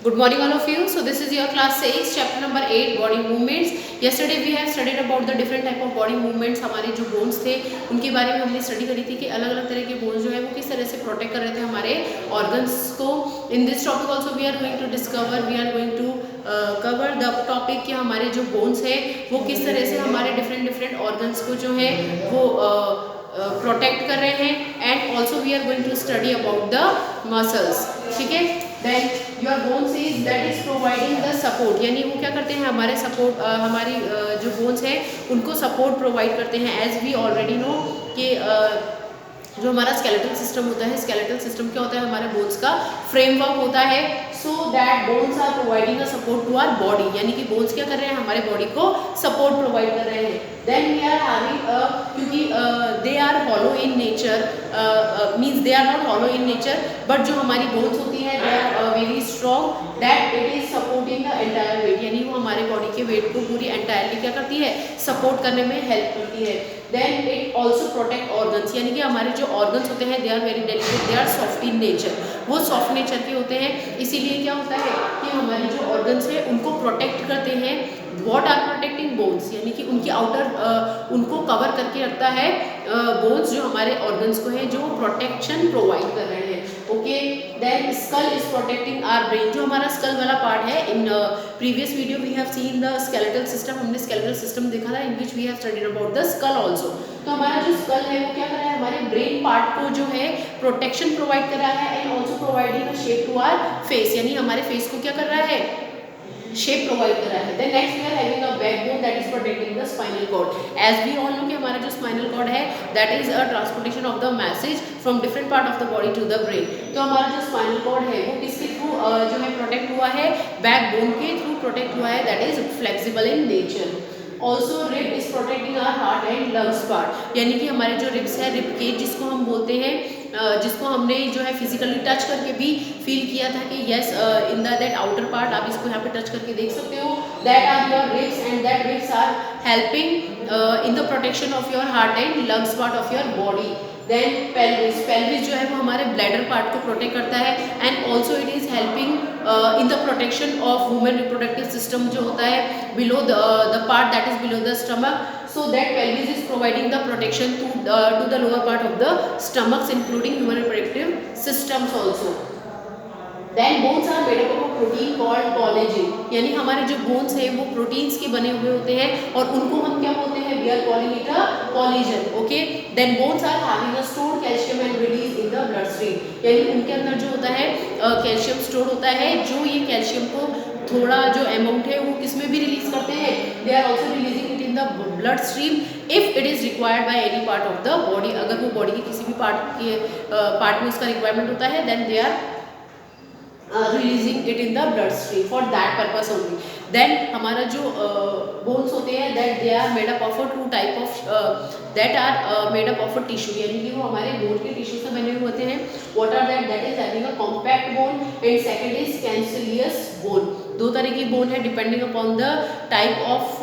Good morning all of you. So this is your class 6 chapter number 8 body movements. Yesterday we have studied about the different type of body movements. हमारे जो bones थे उनके बारे में हमने study करी थी कि अलग अलग तरह के बोन्स जो है वो किस तरह से प्रोटेक्ट कर रहे थे हमारे ऑर्गन्स को. In this topic also we are going to cover the topic कि हमारे जो बोन्स है वो किस तरह से हमारे डिफरेंट ऑर्गन्स को जो है वो प्रोटेक्ट कर रहे हैं. And also we are going to study about the muscles. ठीक है. Then your bones is that is providing the support, यानी वो क्या करते हैं हमारे सपोर्ट हमारी जो बोन्स है उनको सपोर्ट प्रोवाइड करते हैं. एज वी ऑलरेडी नो कि जो हमारा स्केलेटल सिस्टम होता है, स्केलेटल सिस्टम क्या होता है हमारे बोन्स का फ्रेमवर्क होता है. So that bones are providing a support to our body, यानी कि बोन्स क्या कर रहे हैं हमारे बॉडी को सपोर्ट प्रोवाइड कर रहे हैं. देन वी आर हैविंग क्योंकि they are hollow in nature, means they are not hollow in nature, but जो हमारी बोन्स होती है they are very strong that it is supporting the entire weight, यानी वो हमारे बॉडी के वेट को पूरी एंटायरली क्या करती है सपोर्ट करने में हेल्प करती है. Then it also protect organs, यानी कि हमारे जो ऑर्गन्स होते हैं they are very delicate, they are soft in nature, वो सॉफ्ट नेचर के होते हैं. इसीलिए क्या होता है कि हमारे जो ऑर्गन्स है उनको प्रोटेक्ट करते हैं. वॉट आर प्रोटेक्टिंग बोन्स, यानी कि उनकी आउटर उनको कवर करके रखता है बोन्स जो हमारे ऑर्गन्स को है जो प्रोटेक्शन प्रोवाइड कर रहे हैं. Okay. Then skull is protecting our brain, जो हमारा स्कल वाला पार्ट है. In previous video we have seen the skeletal system, हमने स्केलेटल सिस्टम देखा था in which we have studied about the skull also. तो हमारा जो स्कल है वो क्या कर रहा है हमारे ब्रेन पार्ट को जो है प्रोटेक्शन प्रोवाइड कर रहा है. And also providing a shape to our face, यानी हमारे फेस को क्या कर रहा है शेप प्रोवाइड कर रहा है. Then next we are having a backbone that is protecting the spinal cord. As we all know कि हमारा जो स्पाइनल कॉर्ड है that is a transportation of the message from different part of the body to the brain. तो हमारा जो spinal cord है वो किसके थ्रू जो है प्रोटेक्ट हुआ है, बैकबोन के थ्रू प्रोटेक्ट हुआ है, that is flexible in nature. Also rib is protecting our heart and lungs part, यानी कि हमारे जो रिब्स है रिब केज जिसको हम बोलते हैं, जिसको हमने जो है फिजिकली टच करके भी फील किया था कि yes in that outer part, आप इसको यहाँ पे टच करके देख सकते हो, that are your ribs and that ribs are helping in the protection of your heart and lungs part of your body. Then pelvis, pelvis जो है वो हमारे ब्लैडर पार्ट को प्रोटेक्ट करता है. And also it is helping in the protection of women reproductive system जो होता है below the part that is below the stomach. So that pelvis is providing the protection to the lower part of the stomachs including human reproductive systems also. Then bones are made up of a protein called collagen, यानी हमारे जो bones है वो proteins के बने हुए होते हैं और उनको हम क्या बोलते हैं we are calling it a collagen. Okay. Then bones are having a stored calcium and release in the bloodstream, यानी उनके अंदर जो होता है कैल्शियम स्टोर होता है, जो ये कैल्शियम को थोड़ा जो अमाउंट है वो किस में भी रिलीज करते हैं, they are also releasing it in the blood stream if it is required by any part of the body. अगर वो बॉडी के किसी भी पार्ट में उसका रिक्वायरमेंट होता है then they are releasing it in the blood stream for that purpose only. Then हमारा जो bones होते हैं that they are made up of a two type of that are made up of a tissue, यानी कि वो हमारे bone के tissue से बने हुए होते हैं. What are that? That is having a compact bone and second is cancellous bone. दो तरह की बोन है depending upon the type of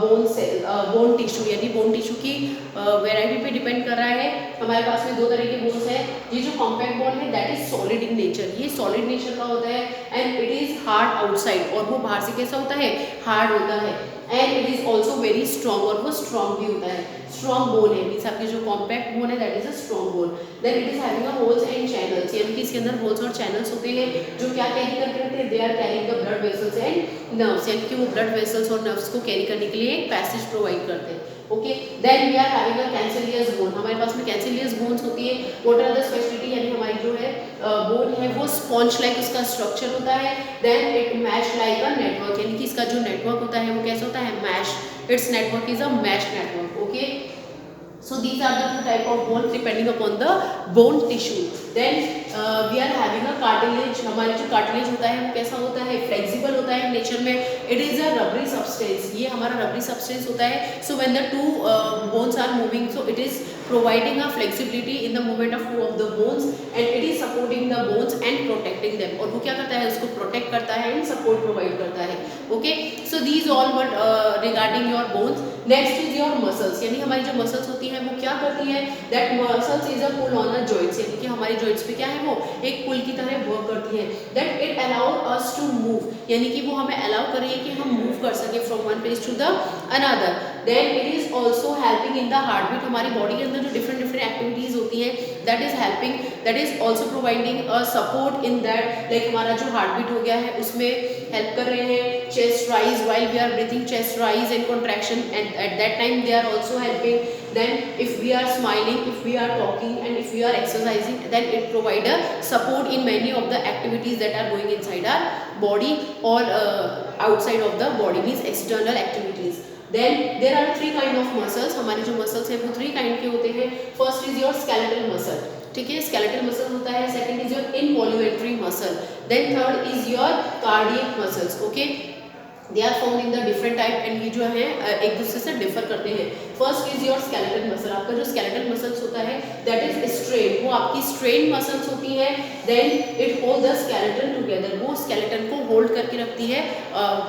bone tissue, यानी बोन टिश्यू की वेराइटी पे डिपेंड कर रहा है. हमारे पास में दो तरह के बोन्स है. ये जो कॉम्पैक्ट बोन है that is solid in nature, ये सॉलिड नेचर का होता है and it is hard outside, और वो बाहर से कैसा होता है हार्ड होता है. And it is also very strong, और वो स्ट्रॉन्ग भी होता है. स्ट्रॉन्ग बोन है मीन्स आपके जो कॉम्पैक्ट बोन है that is a strong bone. Then it is having a holes and channels, यानी कि इसके अंदर होल्स और चैनल्स होते हैं जो क्या कैरी करते रहते हैं, they are carrying the blood vessels and nerves, यानी कि वो ब्लड वेसल्स और नर्व्स को कैरी करने के लिए एक पैसेज प्रोवाइड करते हैं. Okay. Then we are having a cancellous bone, हमारे पास में कैंसिलियस बोन्स होती है. व्हाट आर द स्पेशलिटी, यानी हमारी जो है बोन है वो स्पॉन्ज लाइक उसका स्ट्रक्चर होता है. Then it mesh like a network, यानी कि इसका जो नेटवर्क होता है वो कैसा होता है mesh, it's network is a mesh network. Okay. So these are the two type of bones depending upon the bone tissue. Then we are having a cartilage. हमारे जो cartilage होता है वो कैसा होता है flexible होता है नेचर में. It is a rubbery substance, ये हमारा rubbery substance होता है. So when the two bones are moving so it is providing a flexibility in the movement of two of the bones and it is supporting the bones and protecting them. और वो क्या करता है, उसको protect करता है and support provide करता है. Okay, so these all but regarding your bones. Next is your muscles, यानी हमारी जो muscles होती हैं वो क्या करती है, that muscles is a pull on the joints, यानी कि हमारे joints पे क्या है, वो एक pull की तरह work करती है. That it allow us to move, यानी कि वो हमें allow कर रही है कि हम move कर सके from one place to the another. Then it is also helping in the heartbeat, हमारी body के अंदर जो different activities होती हैं that is helping, that is also providing a support in that, like हमारा जो heartbeat हो गया है उसमें help कर रहे हैं. Chest rise while we are breathing, chest rise and contraction, and at that time they are also helping. Then if we are smiling, if we are talking and if we are exercising, then it provide a support in many of the activities that are going inside our body or outside of the body, means external activities. Then there are three kind of muscles, हमारे जो muscles है वो three kind के होते हैं. First is your skeletal muscle, ठीक है, skeletal muscle होता है. Second is your involuntary muscle. Then third is your cardiac muscles. Okay, they are found in the different type and ये जो है एक दूसरे से डिफर करते हैं. First is your skeletal muscle, आपका जो स्केलेटल मसल्स होता है दैट इज स्ट्रेन, वो आपकी स्ट्रेन मसल्स होती हैं. Then it hold the skeleton together, वो स्केलेटन को होल्ड करके रखती है.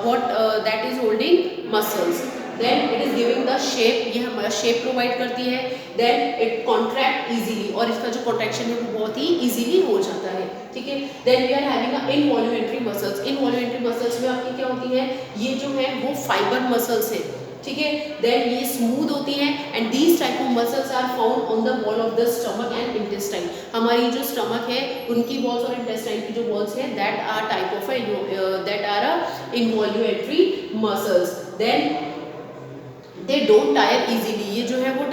What that is holding muscles. Then it is giving the shape, ये हमारा शेप प्रोवाइड करती है. देन इट कॉन्ट्रैक्ट इजीली, और इसका जो कॉन्ट्रैक्शन है वो बहुत ही इजीली हो जाता है, ठीक है. Then we are having a involuntary muscles. Involuntary muscles में आपकी क्या होती है, ये जो है वो फाइबर मसल्स हैं, ठीक है. देन ये स्मूथ होती हैं and these type of muscles are found on the wall of the stomach and intestine. हमारी जो स्टमक है उनकी वॉल्स और इंटेस्टाइन की जो वॉल्स है that are type of that are involuntary muscles. Then they don't tire easily, ये जो है वो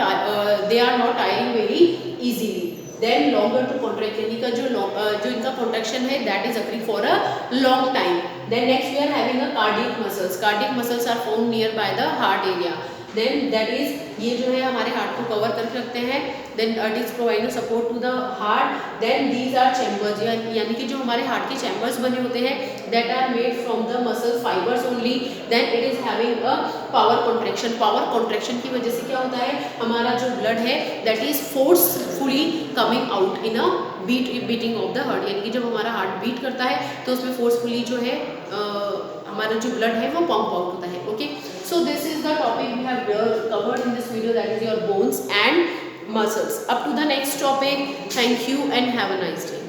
they are not tiring very easily. Then longer to contract, यानी का जो इनका contraction है that is occurring for a long time. Then next we are having a cardiac muscles. Cardiac muscles are found nearby the heart area. Then that is, ये जो है हमारे heart को कवर करके रखते हैं. Then it is providing support to the heart. Then these are chambers, यानी कि जो हमारे हार्ट के chambers बने होते हैं that are made from the muscle fibers only. Then it is having a power contraction. Power contraction की वजह से क्या होता है, हमारा जो blood है that is forcefully coming out in a beating of the heart, यानी कि जब हमारा हार्ट बीट करता है तो उसमें forcefully जो है हमारा जो blood है वो pump out होता है. Okay, so this is the topic we have covered in this video, that is your bones and muscles. Up to the next topic. Thank you and have a nice day.